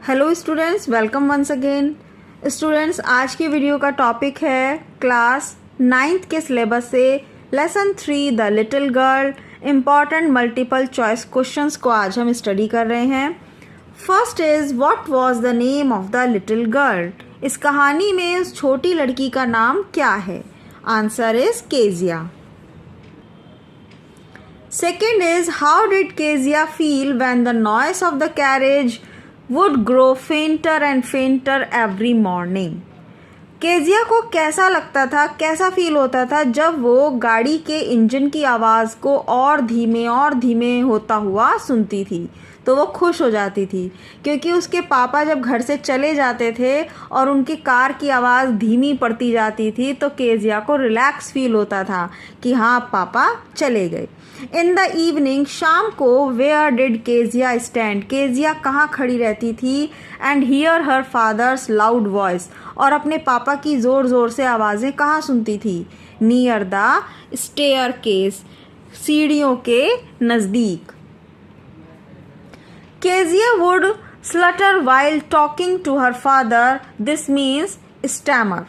Hello students, welcome once again. Students, आज की video का टॉपिक है क्लास 9th के सिलेबस से lesson 3 the little girl. Important multiple choice questions को आज हम स्टडी कर रहे हैं। First is what was the name of the little girl. इस कहानी में उस छोटी लड़की का नाम क्या है? Answer is Kezia. Second is how did Kezia feel when the noise of the carriage would grow fainter and fainter every morning? Kezia को कैसा लगता था, कैसा फील होता था जब वो गाड़ी के इंजन की आवाज़ को और धीमे होता हुआ सुनती थी? तो वो खुश हो जाती थी, क्योंकि उसके पापा जब घर से चले जाते थे और उनकी कार की आवाज़ धीमी पड़ती जाती थी तो केजिया को रिलैक्स फील होता था कि हाँ, पापा चले गए। इन द इवनिंग, शाम को, where did Kezia stand. Kezia कहाँ खड़ी रहती थी? And hear her father's loud voice. और अपने पापा की ज़ोर ज़ोर से आवाज़ें कहाँ सुनती थी? नियर द स्टेयर केस, सीढ़ियों के नज़दीक। Kezia would stutter while talking to her father. This means stammer.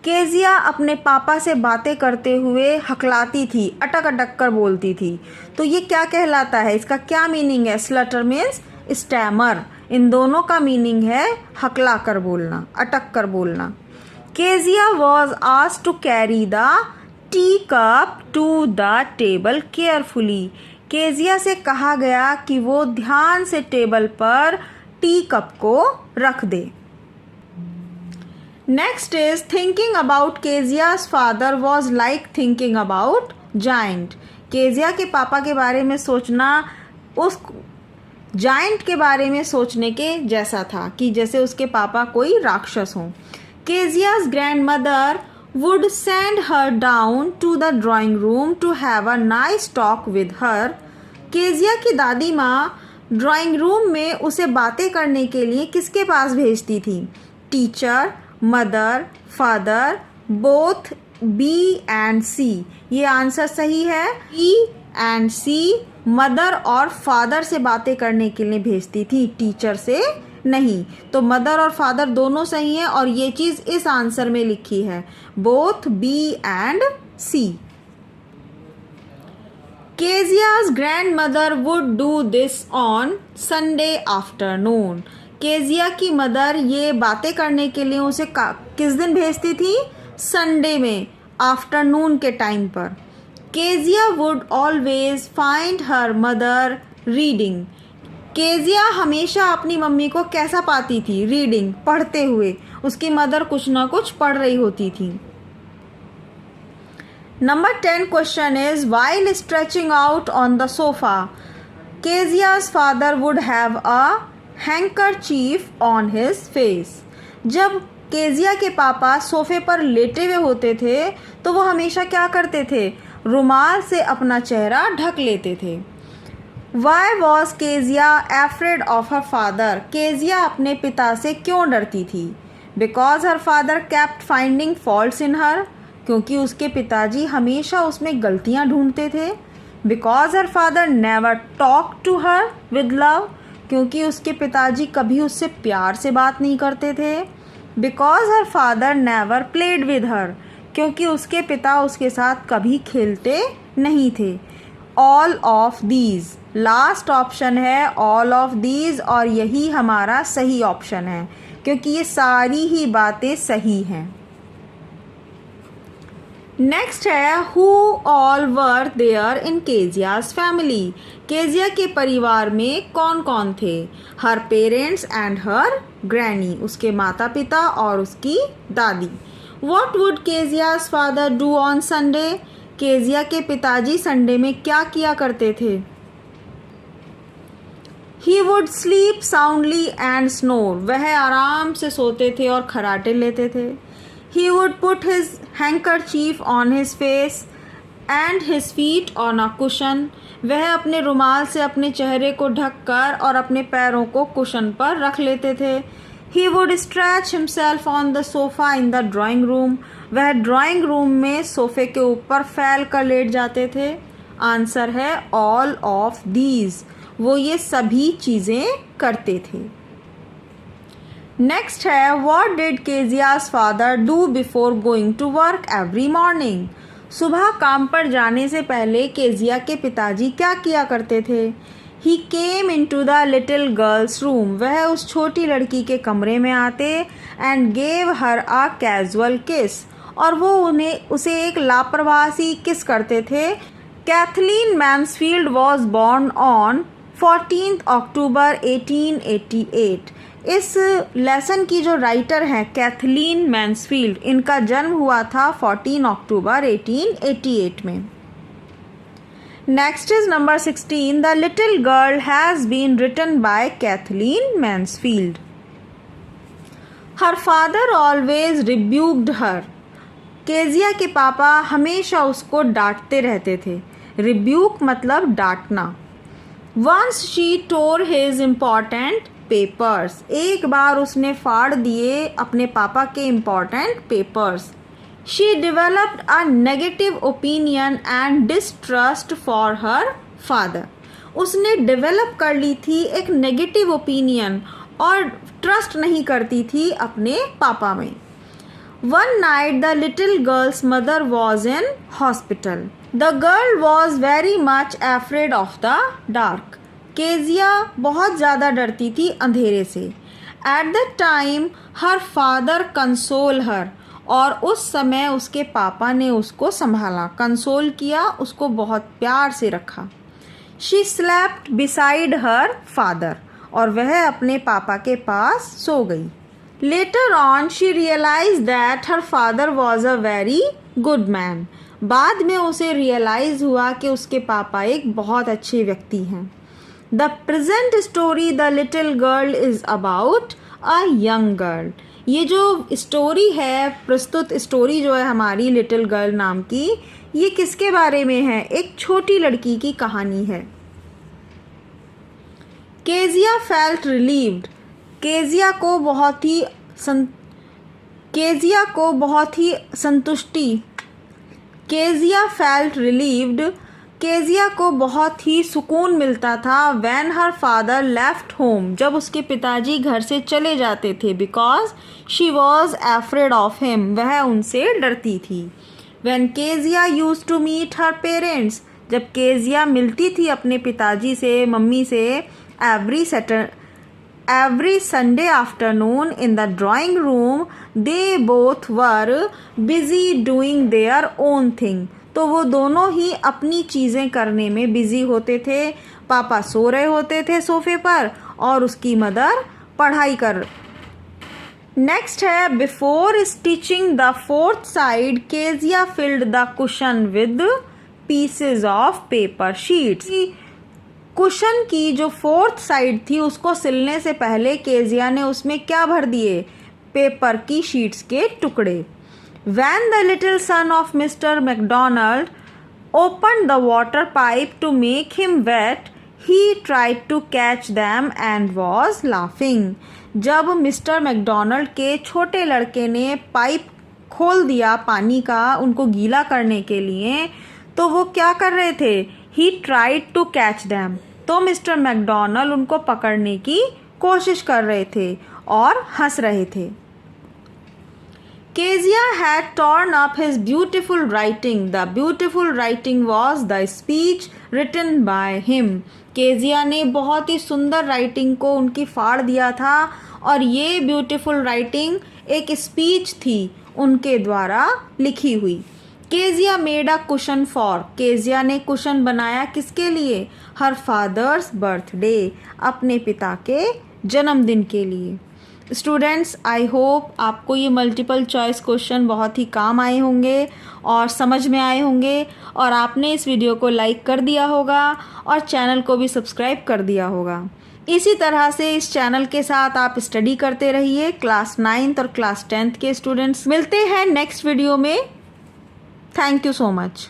Kezia अपने पापा से बातें करते हुए हकलाती थी, अटक अटक कर बोलती थी। तो ये क्या कहलाता है? इसका क्या मीनिंग है? Slaughter means stammer. इन दोनों का मीनिंग है हकला कर बोलना, अटक कर बोलना। Kezia was asked to carry the tea cup to the table carefully. Kezia से कहा गया कि वो ध्यान से टेबल पर टी कप को रख दे। Next is thinking about Kezia's father was like thinking about giant. Kezia के पापा के बारे में सोचना उस जाइंट के बारे में सोचने के जैसा था, कि जैसे उसके पापा कोई राक्षस हों। Keziah's grand mother would send her down to the drawing room to have a nice talk with her. Kezia की दादी माँ ड्राइंग रूम में उसे बातें करने के लिए किसके पास भेजती थी? Teacher, mother, father, both B and C. ये आंसर सही है। बी एंड सी मदर और फादर से बातें करने के लिए भेजती थी, टीचर से नहीं। तो मदर और फादर दोनों सही हैं और ये चीज़ इस आंसर में लिखी है, both B and C. Kezia's grandmother would do this on Sunday afternoon. Kezia की मदर ये बातें करने के लिए उसे किस दिन भेजती थी? संडे में, आफ्टरनून के टाइम पर। Kezia would always find her mother reading. Kezia हमेशा अपनी मम्मी को कैसा पाती थी? रीडिंग, पढ़ते हुए। उसकी मदर कुछ ना कुछ पढ़ रही होती थी। Number 10 question is while stretching out on the sofa Kezia's father would have a handkerchief on his face. जब केजिया के पापा सोफे पर लेटे हुए होते थे तो वो हमेशा क्या करते थे? रुमाल से अपना चेहरा ढक लेते थे। Why was Kezia afraid of her father? Kezia अपने पिता से क्यों डरती थी? Because her father kept finding faults in her. क्योंकि उसके पिताजी हमेशा उसमें गलतियाँ ढूंढते थे। Because her father never talked to her with love. क्योंकि उसके पिताजी कभी उससे प्यार से बात नहीं करते थे। Because her father never played with her. क्योंकि उसके पिता उसके साथ कभी खेलते नहीं थे। All of these, last option है ऑल ऑफ दीज, और यही हमारा सही ऑप्शन है क्योंकि ये सारी ही बातें सही हैं। नेक्स्ट है who all were there in Kezia's family. Kezia के परिवार में कौन कौन थे? Her parents and her granny, उसके माता पिता और उसकी दादी। What would Kezia's father do on Sunday. Kezia के पिताजी संडे में क्या किया करते थे? He would sleep soundly and snore. वह आराम से सोते थे और खर्राटे लेते थे। He would put his handkerchief on his face and his feet on a cushion. वह अपने रुमाल से अपने चेहरे को ढककर और अपने पैरों को कुशन पर रख लेते थे। He would stretch himself on the sofa in the drawing room. वह ड्राइंग रूम में सोफे के ऊपर फैल कर लेट जाते थे। आंसर है ऑल ऑफ दीज। वो ये सभी चीज़ें करते थे। नेक्स्ट है what did Kezia's father do before going to work every morning. सुबह काम पर जाने से पहले केजिया के पिताजी क्या किया करते थे। He came into the little girl's room, वह उस छोटी लड़की के कमरे में आते and gave her a casual kiss, और वो उसे एक लापरवाह सी किस करते थे। Kathleen Mansfield was born on 14 October 1888। इस लेसन की जो राइटर हैं कैथलीन मैन्सफील्ड, इनका जन्म हुआ था 14 अक्टूबर 1888 में। Next is number 16, the little girl has been written by Katherine Mansfield. Her father always rebuked her. Kezia के पापा हमेशा उसको डांटते रहते थे। रिब्यूक मतलब डांटना। Once she tore his important papers, एक बार उसने फाड़ दिए अपने पापा के important papers. She developed a negative opinion and distrust for her father, उसने डेवलप कर ली थी एक नेगेटिव ओपिनियन और ट्रस्ट नहीं करती थी अपने पापा में। One night the little girl's mother was in hospital. The girl was very much afraid of the dark. Kezia बहुत ज़्यादा डरती थी अंधेरे से। At the time her father console her, और उस समय उसके पापा ने उसको संभाला, कंसोल किया, उसको बहुत प्यार से रखा। She slept beside her father, और वह अपने पापा के पास सो गई। Later on she realize that her father was a very good man. बाद में उसे रियलाइज हुआ कि उसके पापा एक बहुत अच्छे व्यक्ति हैं। The present story the little girl is about a young girl. ये जो स्टोरी है, प्रस्तुत स्टोरी जो है हमारी लिटिल गर्ल नाम की, ये किसके बारे में है? एक छोटी लड़की की कहानी है। Kezia felt relieved. केजिया को बहुत ही संतुष्टि। केजिया फेल्ट रिलीव्ड, केजिया को बहुत ही सुकून मिलता था। When her father left home, जब उसके पिताजी घर से चले जाते थे। Because she was afraid of him, वह उनसे डरती थी। When Kezia use to meet her parents, जब केजिया मिलती थी अपने पिताजी से, मम्मी से, every Sunday afternoon in the drawing room, they both were busy doing their own thing. तो वो दोनों ही अपनी चीज़ें करने में बिजी होते थे। पापा सो रहे होते थे सोफे पर और उसकी मदर पढ़ाई कर। नेक्स्ट है before stitching the fourth side, Kezia filled the cushion with pieces of paper sheets. Cushion की जो फोर्थ साइड थी उसको सिलने से पहले केजिया ने उसमें क्या भर दिए? पेपर की शीट्स के टुकड़े। When the little son of Mr. McDonald opened the water pipe to make him wet, he tried to catch them and was laughing. जब मिस्टर मैकडोनल्ड के छोटे लड़के ने पाइप खोल दिया पानी का उनको गीला करने के लिए, तो वो क्या कर रहे थे? He tried to catch them. तो मिस्टर मैकडोनल्ड उनको पकड़ने की कोशिश कर रहे थे और हंस रहे थे। Kezia had torn up his beautiful writing. The beautiful writing was the speech written by him. Kezia ने बहुत ही सुंदर राइटिंग को उनकी फाड़ दिया था और ये ब्यूटीफुल राइटिंग एक स्पीच थी उनके द्वारा लिखी हुई। Kezia made a cushion for, Kezia ने कुशन बनाया किसके लिए? हर फादर्स बर्थडे, अपने पिता के जन्मदिन के लिए। स्टूडेंट्स, आई होप आपको ये मल्टीपल चॉइस क्वेश्चन बहुत ही काम आए होंगे और समझ में आए होंगे और आपने इस वीडियो को लाइक कर दिया होगा और चैनल को भी सब्सक्राइब कर दिया होगा। इसी तरह से इस चैनल के साथ आप स्टडी करते रहिए। क्लास 9th और क्लास 10th के स्टूडेंट्स मिलते हैं नेक्स्ट वीडियो में। Thank you so much.